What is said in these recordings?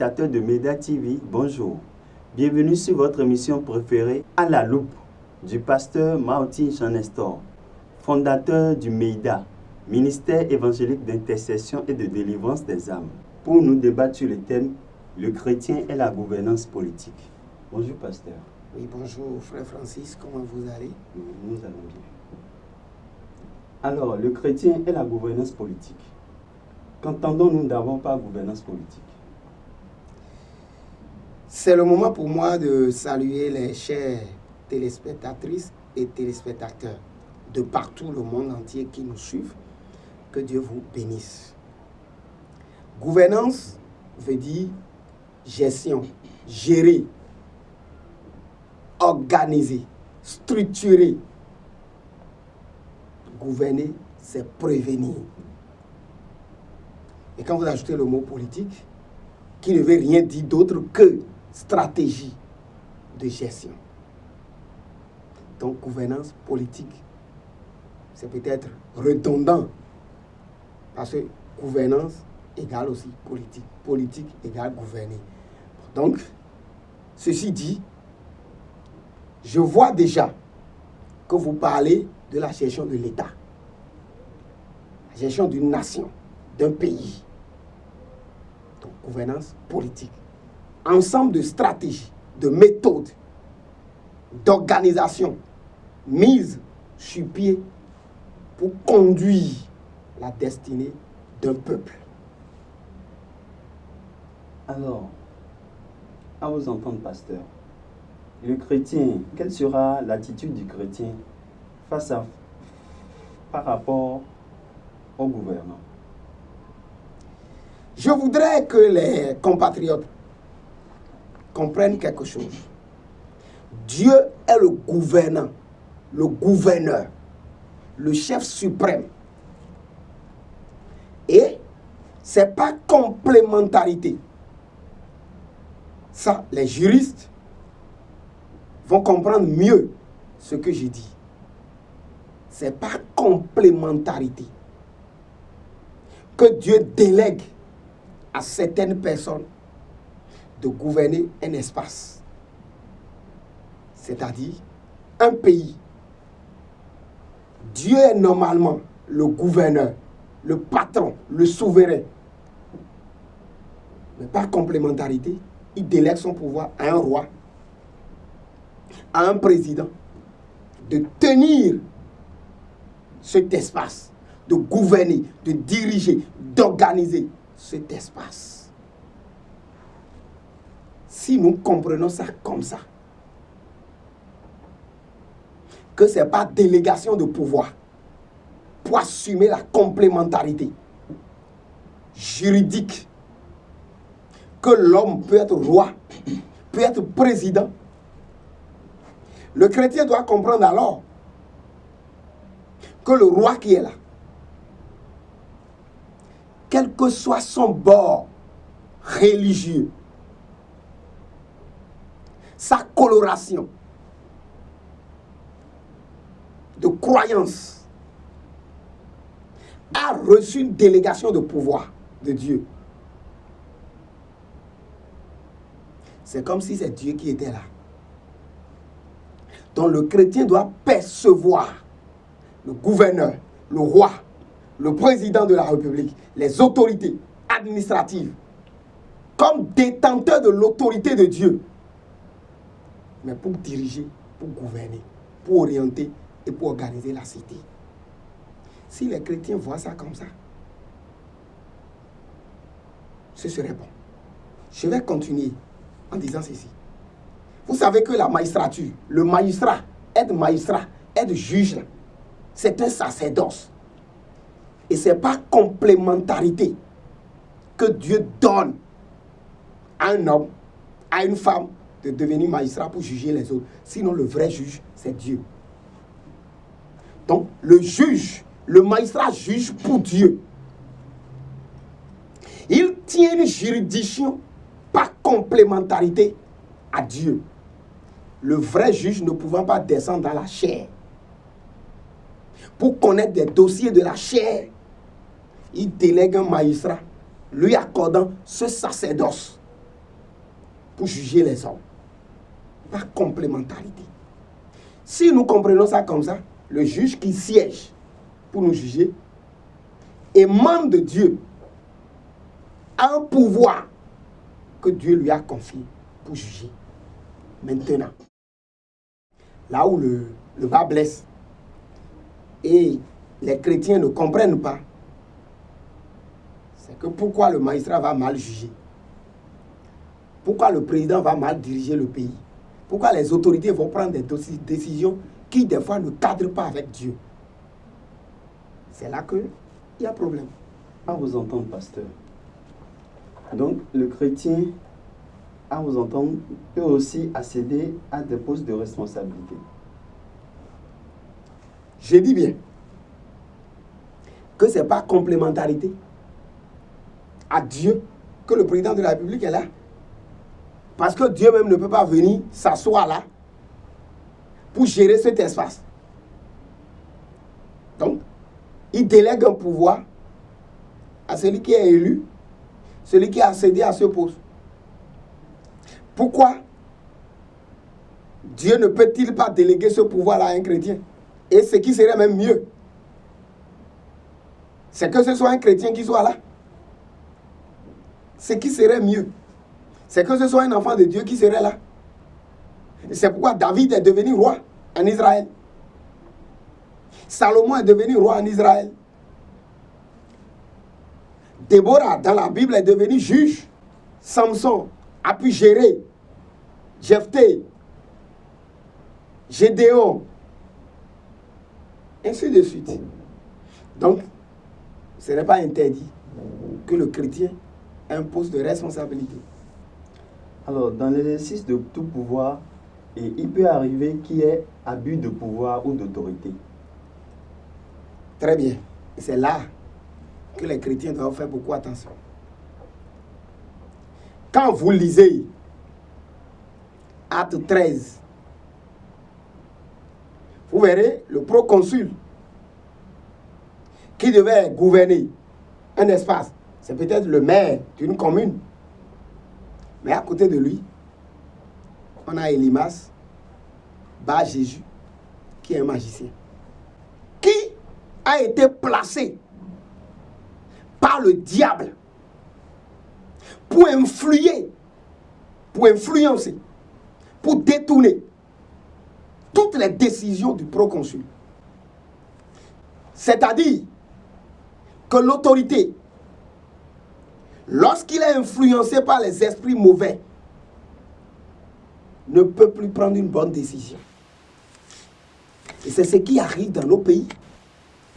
téléspectateurs de Média TV, bonjour. Bienvenue sur votre émission préférée, À la loupe, du pasteur Martin Jean Nestor, fondateur du MEIDA, Ministère évangélique d'intercession et de délivrance des âmes, pour nous débattre sur le thème « Le chrétien et la gouvernance politique ». Bonjour pasteur. Oui, bonjour frère Francis, comment vous allez? Nous allons bien. Alors, le chrétien et la gouvernance politique. Qu'entendons-nous d'abord par gouvernance politique? C'est le moment pour moi de saluer les chères téléspectatrices et téléspectateurs de partout le monde entier qui nous suivent. Que Dieu vous bénisse. Gouvernance veut dire gestion, gérer, organiser, structurer. Gouverner, c'est prévenir. Et quand vous ajoutez le mot politique, qui ne veut rien dire d'autre que stratégie de gestion. Donc, gouvernance politique, c'est peut-être redondant, parce que gouvernance égale aussi politique. Politique égale gouverner. Donc, ceci dit, je vois déjà que vous parlez de la gestion de l'État, la gestion d'une nation, d'un pays. Donc, gouvernance politique. Ensemble de stratégies, de méthodes, d'organisation mises sur pied pour conduire la destinée d'un peuple. Alors, à vous entendre, pasteur, le chrétien, quelle sera l'attitude du chrétien par rapport au gouvernement? Je voudrais que les compatriotes comprennent quelque chose. Dieu est le gouvernant, le gouverneur, le chef suprême. Et ce n'est pas complémentarité. Ça, les juristes vont comprendre mieux ce que j'ai dit. Ce n'est pas complémentarité. Que Dieu délègue à certaines personnes de gouverner un espace, c'est-à-dire un pays. Dieu est normalement le gouverneur, le patron, le souverain. Mais par complémentarité, il délègue son pouvoir à un roi, à un président, de tenir cet espace, de gouverner, de diriger, d'organiser cet espace. Si nous comprenons ça comme ça, que ce n'est pas délégation de pouvoir pour assumer la complémentarité juridique, que l'homme peut être roi, peut être président, le chrétien doit comprendre alors que le roi qui est là, quel que soit son bord religieux, sa coloration de croyance, a reçu une délégation de pouvoir de Dieu. C'est comme si c'est Dieu qui était là. Donc le chrétien doit percevoir le gouverneur, le roi, le président de la République, les autorités administratives, comme détenteurs de l'autorité de Dieu, mais pour diriger, pour gouverner, pour orienter et pour organiser la cité. Si les chrétiens voient ça comme ça, ce serait bon. Je vais continuer en disant ceci. Vous savez que la magistrature, le magistrat, être juge, c'est un sacerdoce. Et ce n'est pas complémentarité que Dieu donne à un homme, à une femme, de devenir magistrat pour juger les autres. Sinon, le vrai juge, c'est Dieu. Donc, le juge, le magistrat juge pour Dieu. Il tient une juridiction par complémentarité à Dieu. Le vrai juge ne pouvant pas descendre dans la chair pour connaître des dossiers de la chair, il délègue un magistrat, lui accordant ce sacerdoce pour juger les hommes. Par complémentarité. Si nous comprenons ça comme ça, le juge qui siège pour nous juger émane de Dieu, a un pouvoir que Dieu lui a confié pour juger. Maintenant, là où le bas blesse et les chrétiens ne comprennent pas, c'est que pourquoi le magistrat va mal juger? Pourquoi le président va mal diriger le pays? Pourquoi les autorités vont prendre des décisions qui, des fois, ne cadrent pas avec Dieu? C'est là qu'il y a problème. À vous entendre, pasteur. Donc, le chrétien, à vous entendre, peut aussi accéder à des postes de responsabilité. Je dis bien que ce n'est pas complémentarité à Dieu que le président de la République est là. Parce que Dieu même ne peut pas venir s'asseoir là pour gérer cet espace. Donc, il délègue un pouvoir à celui qui est élu, celui qui a accédé à ce poste. Pourquoi Dieu ne peut-il pas déléguer ce pouvoir-là à un chrétien? Et ce qui serait même mieux, c'est que ce soit un chrétien qui soit là. Ce qui serait mieux, c'est que ce soit un enfant de Dieu qui serait là. C'est pourquoi David est devenu roi en Israël. Salomon est devenu roi en Israël. Déborah, dans la Bible, est devenue juge. Samson a pu gérer. Jephthé, Gédéon, ainsi de suite. Donc, ce n'est pas interdit que le chrétien ait un poste de responsabilité. Alors, dans l'exercice de tout pouvoir, il peut arriver qu'il y ait abus de pouvoir ou d'autorité. Très bien. C'est là que les chrétiens doivent faire beaucoup attention. Quand vous lisez Acte 13, vous verrez le proconsul qui devait gouverner un espace. C'est peut-être le maire d'une commune. Mais à côté de lui, on a Elimas, Bar Jésus, qui est un magicien, qui a été placé par le diable pour influer, pour influencer, pour détourner toutes les décisions du proconsul. C'est-à-dire que l'autorité, lorsqu'il est influencé par les esprits mauvais, ne peut plus prendre une bonne décision. Et c'est ce qui arrive dans nos pays.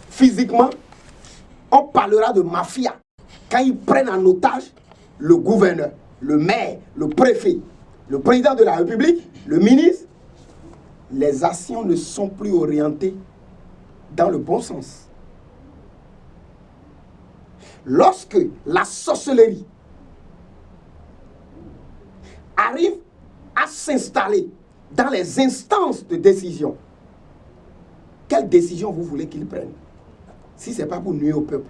Physiquement, on parlera de mafia quand ils prennent en otage le gouverneur, le maire, le préfet, le président de la République, le ministre. Les actions ne sont plus orientées dans le bon sens. Lorsque la sorcellerie arrive à s'installer dans les instances de décision, quelle décision vous voulez qu'ils prennent si ce n'est pas pour nuire au peuple?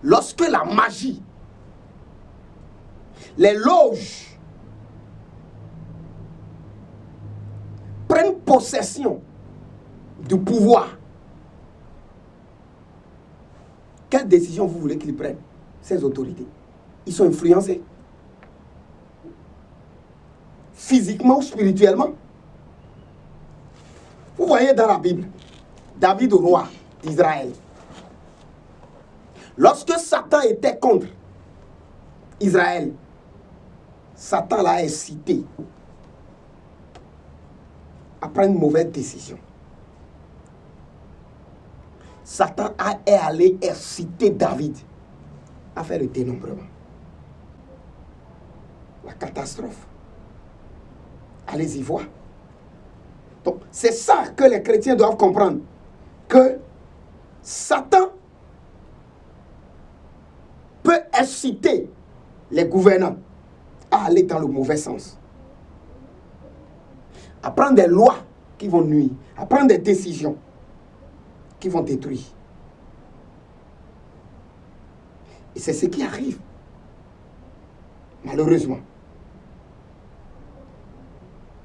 Lorsque la magie, les loges prennent possession du pouvoir, quelle décision vous voulez qu'ils prennent, ces autorités? Ils sont influencés. Physiquement ou spirituellement. Vous voyez dans la Bible, David, roi d'Israël. Lorsque Satan était contre Israël, Satan l'a incité à prendre une mauvaise décision. Satan est allé inciter David à faire le dénombrement. La catastrophe. Allez-y voir. Donc, c'est ça que les chrétiens doivent comprendre. Que Satan peut inciter les gouvernants à aller dans le mauvais sens. À prendre des lois qui vont nuire. À prendre des décisions qui vont détruire. Et c'est ce qui arrive. Malheureusement.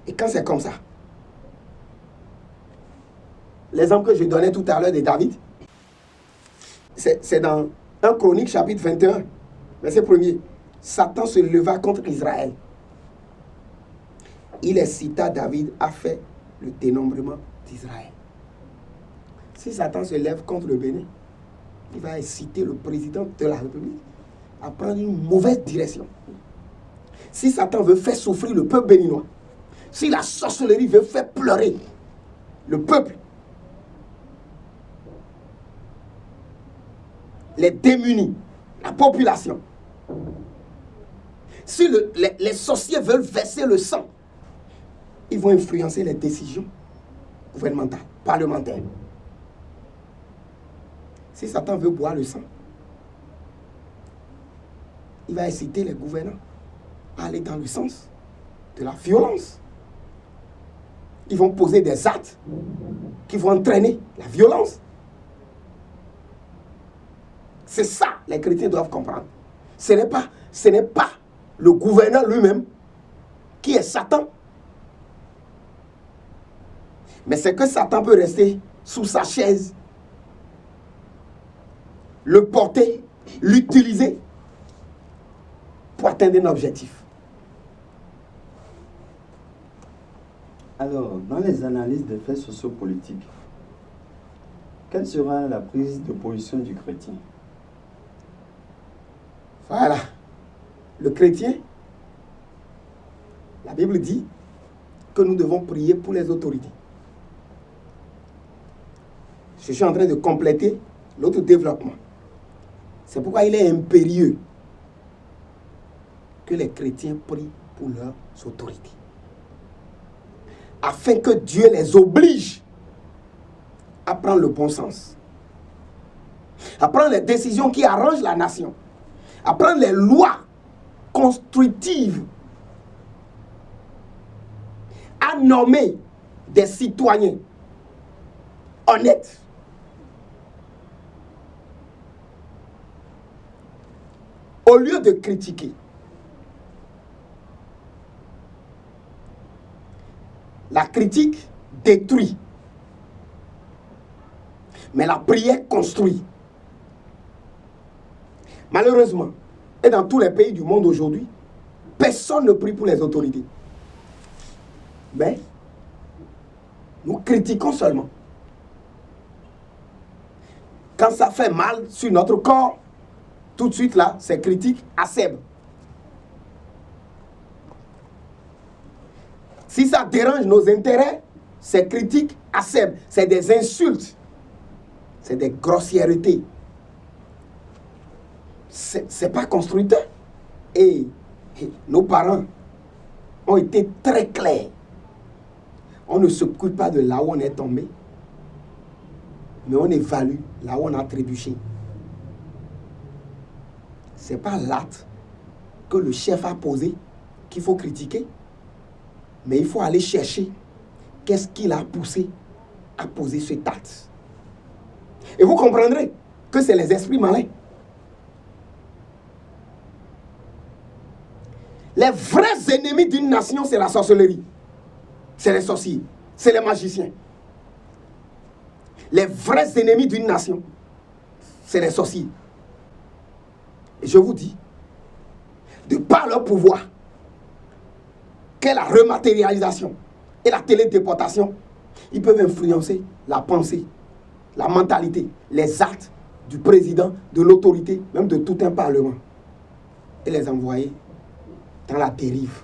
Et quand c'est comme ça, l'exemple que je donnais tout à l'heure de David, c'est dans 1 Chronique chapitre 21, verset 1er. Satan se leva contre Israël. Il incita David à faire le dénombrement d'Israël. Si Satan se lève contre le Bénin, il va inciter le président de la République à prendre une mauvaise direction. Si Satan veut faire souffrir le peuple béninois, si la sorcellerie veut faire pleurer le peuple, les démunis, la population, si les sorciers veulent verser le sang, ils vont influencer les décisions gouvernementales, parlementaires. Si Satan veut boire le sang, il va inciter les gouvernants à aller dans le sens de la violence. Ils vont poser des actes qui vont entraîner la violence. C'est ça, les chrétiens doivent comprendre. Ce n'est pas le gouverneur lui-même qui est Satan. Mais c'est que Satan peut rester sous sa chaise, le porter, l'utiliser pour atteindre un objectif. Alors, dans les analyses des faits sociopolitiques, quelle sera la prise de position du chrétien? Voilà. Le chrétien, la Bible dit que nous devons prier pour les autorités. Je suis en train de compléter l'autre développement. C'est pourquoi il est impérieux que les chrétiens prient pour leurs autorités, afin que Dieu les oblige à prendre le bon sens, à prendre les décisions qui arrangent la nation, à prendre les lois constructives, à nommer des citoyens honnêtes. Au lieu de critiquer, la critique détruit, mais la prière construit. Malheureusement, et dans tous les pays du monde aujourd'hui, personne ne prie pour les autorités. Mais nous critiquons seulement. Quand ça fait mal sur notre corps, tout de suite là, c'est critique acerbes. Si ça dérange nos intérêts, c'est critique acerbes. C'est des insultes. C'est des grossièretés. C'est pas constructeur. Et nos parents ont été très clairs. On ne s'occupe pas de là où on est tombé, mais on évalue là où on a trébuché. Ce n'est pas l'acte que le chef a posé qu'il faut critiquer, mais il faut aller chercher qu'est-ce qui l'a poussé à poser cet acte. Et vous comprendrez que c'est les esprits malins. Les vrais ennemis d'une nation, c'est la sorcellerie. C'est les sorciers, c'est les magiciens. Les vrais ennemis d'une nation, c'est les sorciers. Et je vous dis, de par leur pouvoir, qu'est la rematérialisation et la télédéportation, ils peuvent influencer la pensée, la mentalité, les actes du président, de l'autorité, même de tout un parlement, et les envoyer dans la dérive,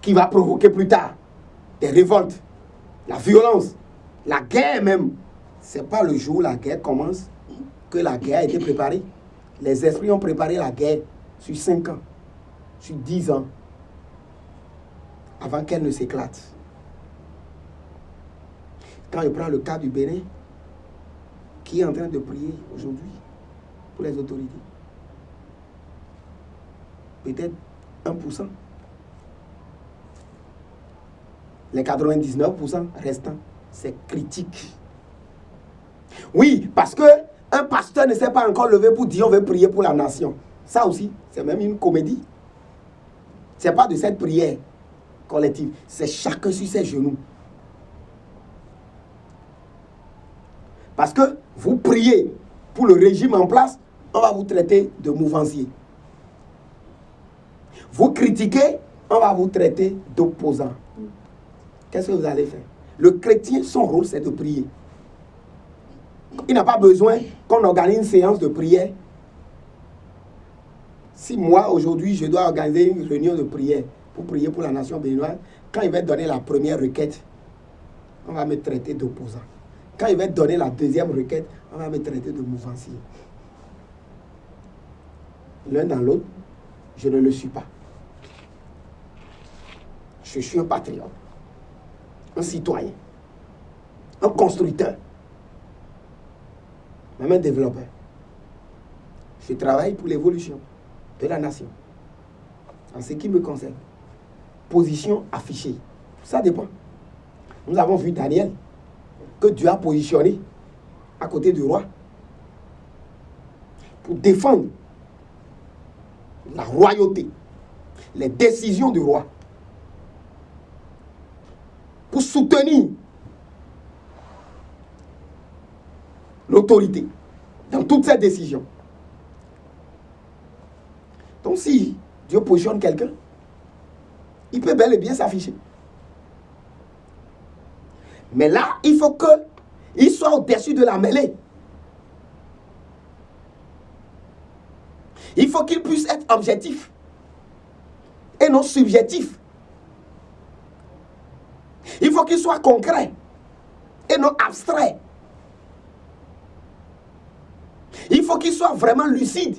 qui va provoquer plus tard des révoltes, la violence, la guerre même. Ce n'est pas le jour où la guerre commence que la guerre a été préparée. Les esprits ont préparé la guerre sur 5 ans, sur 10 ans, avant qu'elle ne s'éclate. Quand je prends le cas du Bénin, qui est en train de prier aujourd'hui pour les autorités, peut-être 1%. Les 99% restants, c'est critique. Oui, parce qu'un pasteur ne s'est pas encore levé pour dire on veut prier pour la nation. Ça aussi, c'est même une comédie. Ce n'est pas de cette prière collective, c'est chacun sur ses genoux. Parce que vous priez pour le régime en place, on va vous traiter de mouvancier. Vous critiquez, on va vous traiter d'opposant. Qu'est-ce que vous allez faire? Le chrétien, son rôle, c'est de prier. Il n'a pas besoin qu'on organise une séance de prière. Si moi, aujourd'hui, je dois organiser une réunion de prière pour prier pour la nation béninoise, quand il va donner la première requête, on va me traiter d'opposant. Quand il va donner la deuxième requête, on va me traiter de mouvancier. L'un dans l'autre, je ne le suis pas. Je suis un patriote, un citoyen, un constructeur, même un développeur. Je travaille pour l'évolution de la nation. En ce qui me concerne, position affichée, ça dépend. Nous avons vu Daniel, que Dieu a positionné à côté du roi pour défendre la royauté, les décisions du roi, pour soutenir l'autorité dans toutes ces décisions. Donc si Dieu positionne quelqu'un, il peut bel et bien s'afficher. Mais là, il faut qu'il soit au-dessus de la mêlée. Il faut qu'il puisse être objectif et non subjectif. Il faut qu'il soit concret et non abstrait. Il faut qu'il soit vraiment lucide.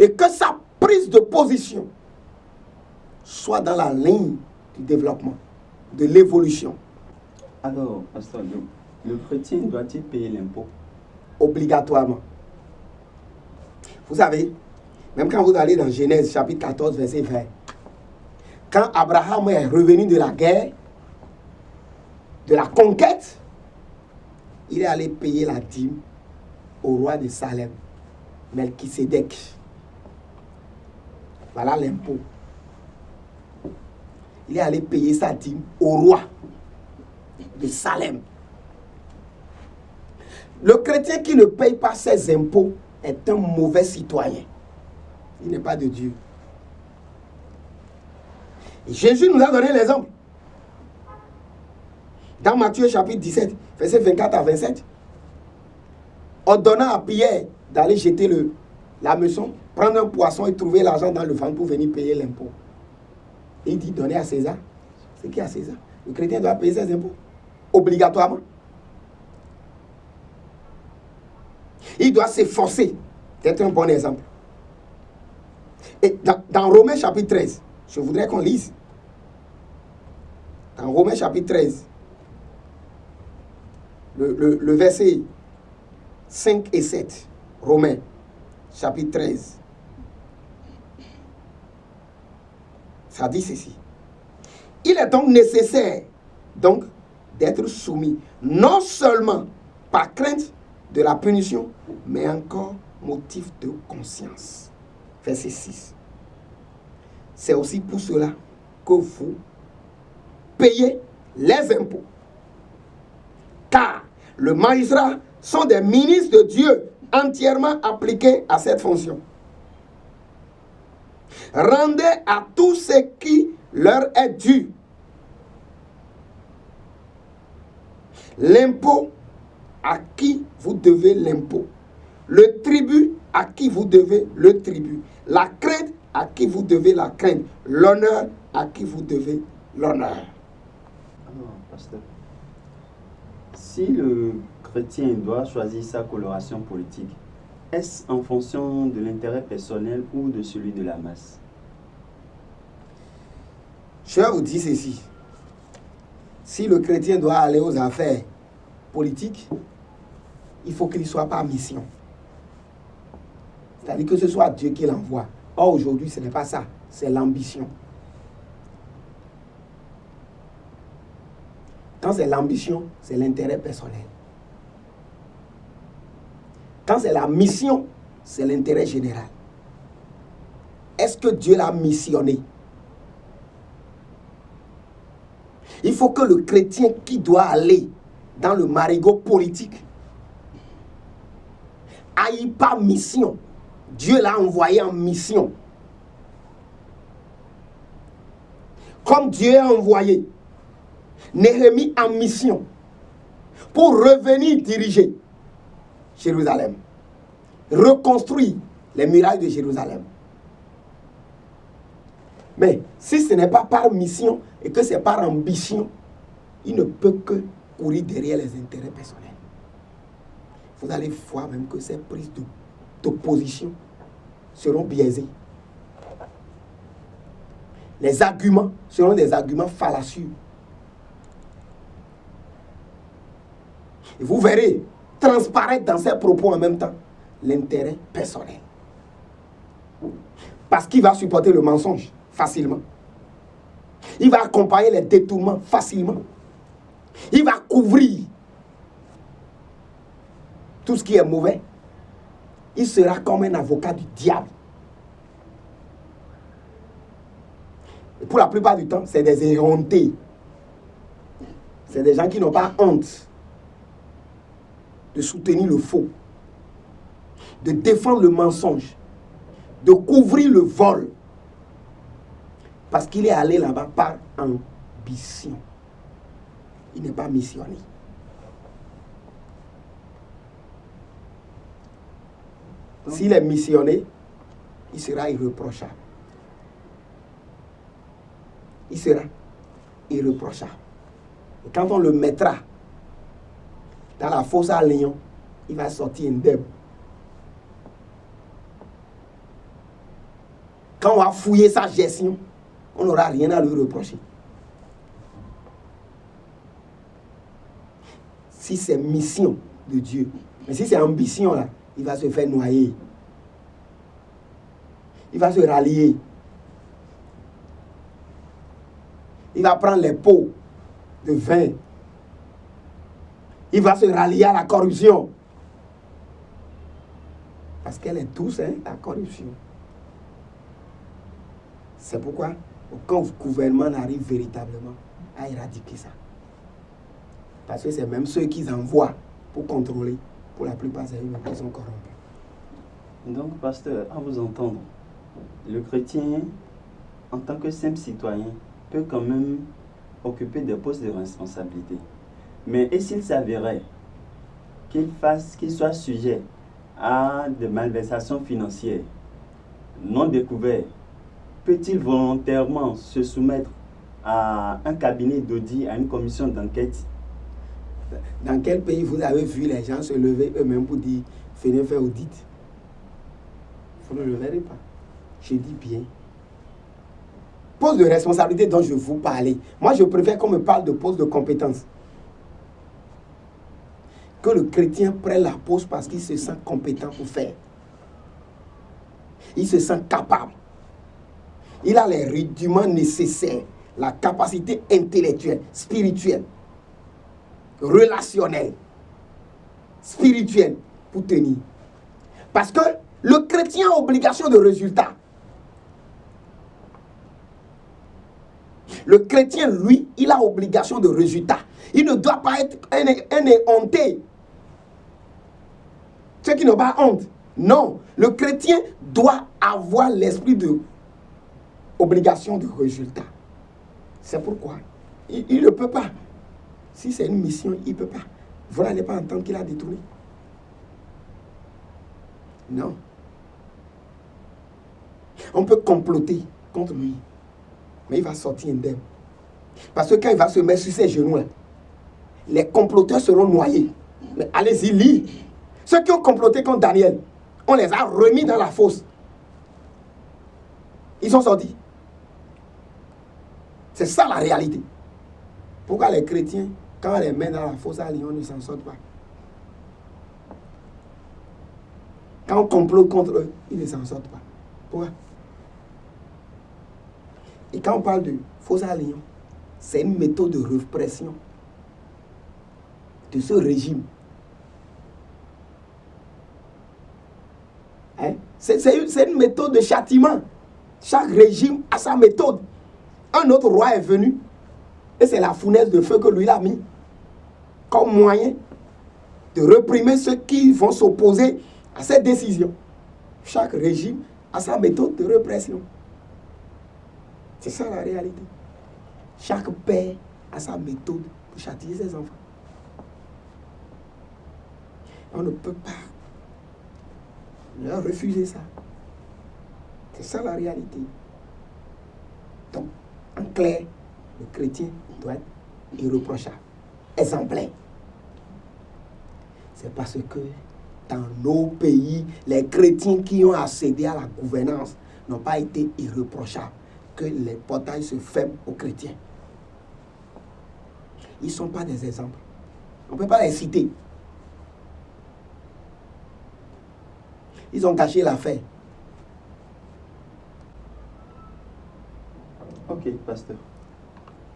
Et que sa prise de position soit dans la ligne du développement, de l'évolution. Alors, pasteur, le chrétien doit-il payer l'impôt? Obligatoirement. Vous savez, même quand vous allez dans Genèse chapitre 14, verset 20, quand Abraham est revenu de la guerre, de la conquête, il est allé payer la dîme au roi de Salem, Melchisédek. Voilà l'impôt. Il est allé payer sa dîme au roi de Salem. Le chrétien qui ne paye pas ses impôts est un mauvais citoyen. Il n'est pas de Dieu. Et Jésus nous a donné l'exemple. Dans Matthieu chapitre 17, versets 24 à 27, ordonnant à Pierre d'aller jeter la meçon, prendre un poisson et trouver l'argent dans le ventre pour venir payer l'impôt. Et il dit, donnez à César ce qui est à César. Le chrétien doit payer ses impôts, obligatoirement. Il doit s'efforcer d'être un bon exemple. Et dans Romains chapitre 13, je voudrais qu'on lise. Dans Romains chapitre 13, le verset 5 et 7. Romains chapitre 13. Ça dit ceci. Il est donc nécessaire d'être soumis, non seulement par crainte de la punition, mais encore motif de conscience. Verset 6. C'est aussi pour cela que vous payez les impôts. Car le magistrat sont des ministres de Dieu entièrement appliqués à cette fonction. Rendez à tout ce qui leur est dû. L'impôt à qui vous devez l'impôt. Le tribut à qui vous devez le tribut. La crainte à qui vous devez la crainte. L'honneur à qui vous devez l'honneur. Alors, pasteur, si le chrétien doit choisir sa coloration politique, est-ce en fonction de l'intérêt personnel ou de celui de la masse? Je vais vous dire ceci. Si le chrétien doit aller aux affaires politiques, il faut qu'il ne soit pas mission. C'est-à-dire que ce soit Dieu qui l'envoie. Or, aujourd'hui, ce n'est pas ça. C'est l'ambition. Quand c'est l'ambition, c'est l'intérêt personnel. Quand c'est la mission, c'est l'intérêt général. est-ce que Dieu l'a missionné? Il faut que le chrétien qui doit aller dans le marigot politique aille par mission. Dieu l'a envoyé en mission. Comme Dieu a envoyé Néhémie en mission pour revenir diriger Jérusalem, reconstruire les murailles de Jérusalem. Mais si ce n'est pas par mission et que c'est par ambition, il ne peut que courir derrière les intérêts personnels. Vous allez voir même que ces prises d'opposition seront biaisées. Les arguments seront des arguments fallacieux. Et vous verrez transparaître dans ses propos en même temps l'intérêt personnel. Parce qu'il va supporter le mensonge facilement. Il va accompagner les détournements facilement. Il va couvrir tout ce qui est mauvais. Il sera comme un avocat du diable. Et pour la plupart du temps, c'est des éhontés. C'est des gens qui n'ont pas honte de soutenir le faux, de défendre le mensonge, de couvrir le vol. Parce qu'il est allé là-bas par ambition. Il n'est pas missionné. S'il est missionné, il sera irréprochable. Il sera irréprochable. Et quand on le mettra dans la fosse à lion, il va sortir indemne. Quand on va fouiller sa gestion, on n'aura rien à lui reprocher. Si c'est mission de Dieu, mais si c'est ambition là, il va se faire noyer. Il va se rallier. Il va prendre les pots de vin. Il va se rallier à la corruption. Parce qu'elle est douce, hein, la corruption. C'est pourquoi aucun gouvernement n'arrive véritablement à éradiquer ça. Parce que c'est même ceux qu'ils envoient pour contrôler. Pour la plupart, c'est eux qui sont corrompus. Donc, pasteur, à vous entendre, le chrétien, en tant que simple citoyen, peut quand même occuper des postes de responsabilité. Mais et s'il s'avérait qu'il soit sujet à des malversations financières non découvertes, peut-il volontairement se soumettre à un cabinet d'audit, à une commission d'enquête? Dans quel pays vous avez vu les gens se lever eux-mêmes pour dire « venez faire audit » ? Vous ne le verrez pas. Je dis bien. Poste de responsabilité dont je vous parlais. Moi, je préfère qu'on me parle de poste de compétence. Que le chrétien prenne la pose parce qu'il se sent compétent pour faire. Il se sent capable. Il a les rudiments nécessaires, la capacité intellectuelle, spirituelle, relationnelle, spirituelle pour tenir. Parce que le chrétien a obligation de résultat. Le chrétien, lui, il a obligation de résultat. Il ne doit pas être un éhonté. Ceux qui n'ont pas honte. Non, le chrétien doit avoir l'esprit de obligation de résultat. C'est pourquoi il ne peut pas. Si c'est une mission, il ne peut pas. Vous n'allez pas entendre qu'il a détourné. Non. On peut comploter contre lui. Mais il va sortir indemne. Parce que quand il va se mettre sur ses genoux, là, les comploteurs seront noyés. Mais allez-y, lis. Ceux qui ont comploté contre Daniel, on les a remis dans la fosse. Ils sont sortis. C'est ça la réalité. Pourquoi les chrétiens, quand on les met dans la fosse à lion, ne s'en sortent pas? Quand on complote contre eux, ils ne s'en sortent pas. Pourquoi? Et quand on parle de fosse à lion, c'est une méthode de répression de ce régime. Hein? C'est une méthode de châtiment. Chaque régime a sa méthode. Un autre roi est venu et c'est la fournaise de feu que lui a mis comme moyen de réprimer ceux qui vont s'opposer à cette décision. Chaque régime a sa méthode de répression. C'est ça la réalité. Chaque père a sa méthode pour châtier ses enfants. On ne peut pas leur refuser ça. C'est ça la réalité. Donc, en clair, le chrétien doit être irréprochable, exemplaire. C'est parce que dans nos pays, les chrétiens qui ont accédé à la gouvernance n'ont pas été irréprochables que les portails se ferment aux chrétiens. Ils ne sont pas des exemples. On ne peut pas les citer. Ils ont caché l'affaire. Ok, pasteur.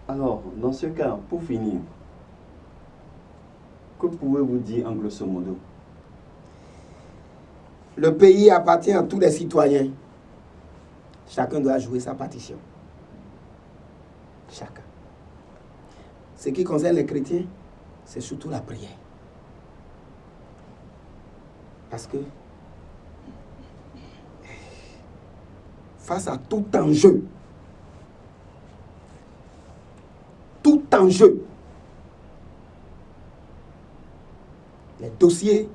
Alors, dans ce cas, pour finir, que pouvez-vous dire en grosso modo? Le pays appartient à tous les citoyens. Chacun doit jouer sa partition. Chacun. Ce qui concerne les chrétiens, c'est surtout la prière. Parce que face à tout enjeu, les dossiers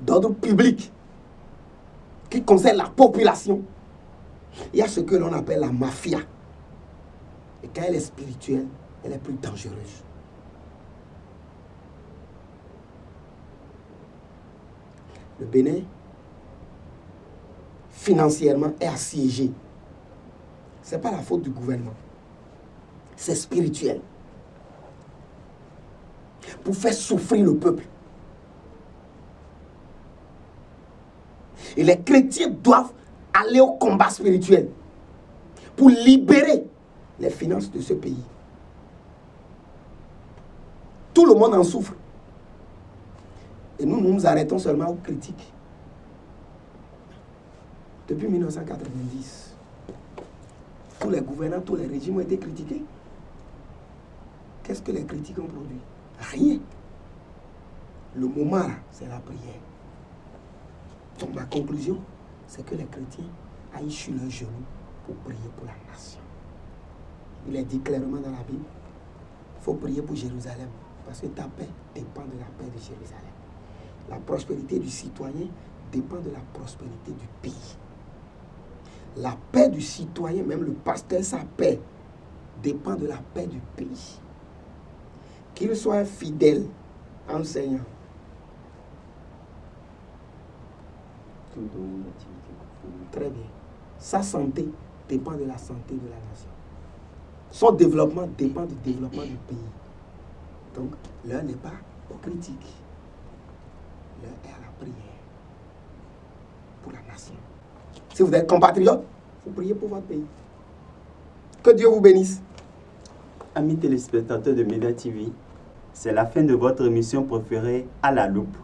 d'ordre public qui concernent la population, il y a ce que l'on appelle la mafia. Et quand elle est spirituelle, elle est plus dangereuse. Le Bénin, financièrement, est assiégé. Ce n'est pas la faute du gouvernement. C'est spirituel. Pour faire souffrir le peuple. Et les chrétiens doivent aller au combat spirituel pour libérer les finances de ce pays. Tout le monde en souffre. Et nous nous arrêtons seulement aux critiques. Depuis 1990, tous les gouvernants, tous les régimes ont été critiqués. Qu'est-ce que les critiques ont produit? Rien. Le moment là, c'est la prière. Donc ma conclusion, c'est que les chrétiens aillent sur leurs genoux pour prier pour la nation. Il est dit clairement dans la Bible, il faut prier pour Jérusalem, parce que ta paix dépend de la paix de Jérusalem. La prospérité du citoyen dépend de la prospérité du pays. La paix du citoyen, même le pasteur, sa paix, dépend de la paix du pays. Qu'il soit fidèle, enseignant. Très bien. Sa santé dépend de la santé de la nation. Son développement dépend du développement du pays. Donc, l'heure n'est pas aux critiques. L'heure est à la prière pour la nation. Si vous êtes compatriote, vous priez pour votre pays. Que Dieu vous bénisse. Amis téléspectateurs de Média TV, c'est la fin de votre émission préférée à la loupe.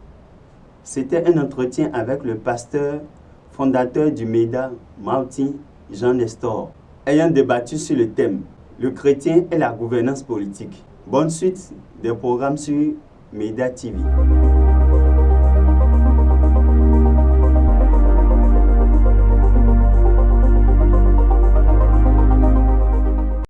C'était un entretien avec le pasteur fondateur du MEDA, Martin Jean Nestor, ayant débattu sur le thème « Le chrétien et la gouvernance politique ». Bonne suite des programmes sur Média TV.